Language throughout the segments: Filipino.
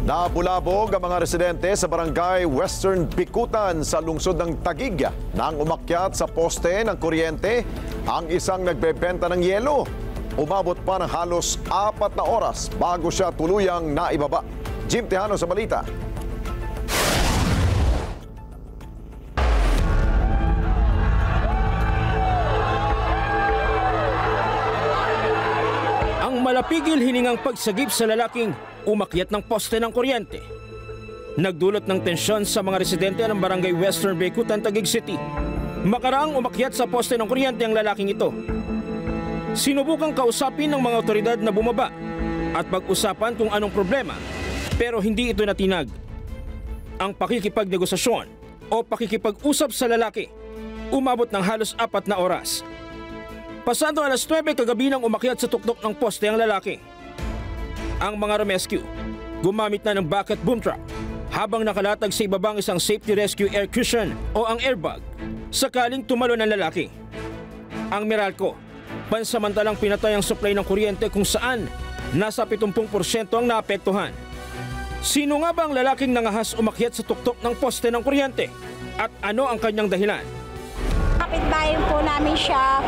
Nabulabog ang mga residente sa barangay Western Bikutan sa lungsod ng Taguig nang umakyat sa poste ng kuryente ang isang nagbebenta ng yelo. Umabot pa ng halos 4 na oras bago siya tuluyang naibaba. Jim Tejano sa balita. Ang malapigil hiningang pagsagip sa lalaking umakyat ng poste ng kuryente nagdulot ng tensyon sa mga residente ng barangay Western Bikutan, Taguig City. Makaraang umakyat sa poste ng kuryente ang lalaking ito. Sinubukang kausapin ng mga otoridad na bumaba at pag-usapan kung anong problema, pero hindi ito natinag. Ang pakikipagnegosasyon o pakikipag-usap sa lalaki umabot ng halos 4 na oras. Pasado alas 9 kagabi nang umakyat sa tuktok ng poste ang lalaki. Ang mga rescue gumamit na ng bucket boom truck habang nakalatag sa ibabang isang safety rescue air cushion o ang airbag sakaling tumalo ng lalaki. Ang Meralco, pansamantalang pinatay ang supply ng kuryente kung saan nasa 70% ang naapektuhan. Sino nga ba ang lalaking nangahas umakyat sa tuktok ng poste ng kuryente at ano ang kanyang dahilan? Kapitbahay po namin siya,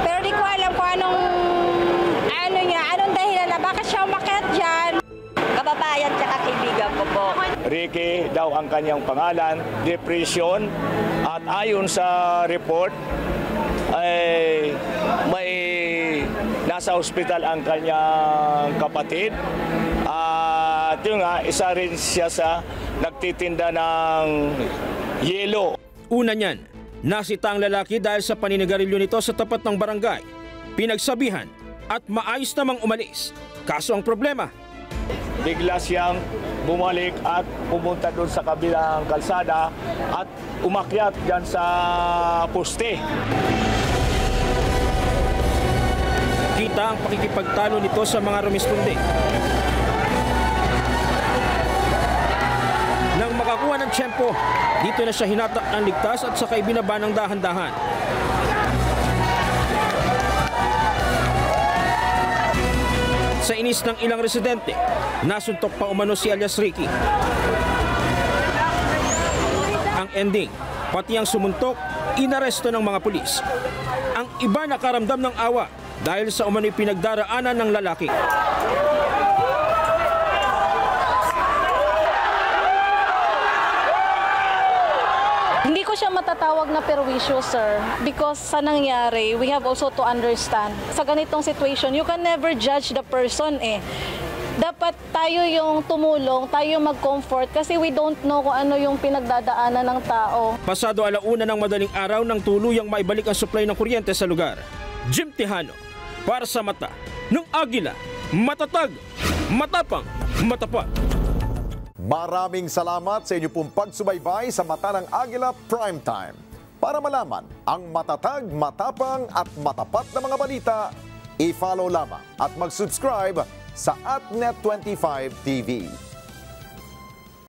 pero di ko alam kung anong dahilan na bakit siya umakyat dyan. Kababayan tsaka kaibigan ko po. Ricky daw ang kanyang pangalan, depression, at ayon sa report ay may nasa ospital ang kanyang kapatid. At yun nga, isa rin siya sa nagtitinda ng yelo. Una niyan, nasita ang lalaki dahil sa paninigarilyo nito sa tapat ng barangay. Pinagsabihan at maayos namang umalis. Kaso ang problema, bigla siyang bumalik at pumunta doon sa kabilang kalsada at umakyat dyan sa poste. Kita ang pakikipagtalo nito sa mga rumisponde. Nang makakuha ng tiyempo, dito na siya hinatak ng ligtas at saka ibinaba ng dahan-dahan. Sa inis ng ilang residente, nasuntok pa umano si alias Ricky. Ang ending, pati ang sumuntok, inaresto ng mga pulis. Ang iba nakaramdam ng awa dahil sa umano'y pinagdaraanan ng lalaki. Hindi ko siya matatawag na perwisyo, sir, because sa nangyari, we have also to understand. Sa ganitong situation, you can never judge the person eh. Dapat tayo yung tumulong, tayo mag-comfort kasi we don't know kung ano yung pinagdadaanan ng tao. Pasado 1:00 ng madaling araw nang tuluyang maibalik ang supply ng kuryente sa lugar. Jim Tejano, para sa mata ng Agila, matatag, matapang, matapat. Maraming salamat sa inyo pong pagsubaybay sa Mata ng Agila Primetime. Para malaman ang matatag, matapang at matapat na mga balita, i-follow lamang at mag-subscribe sa @Net25 TV.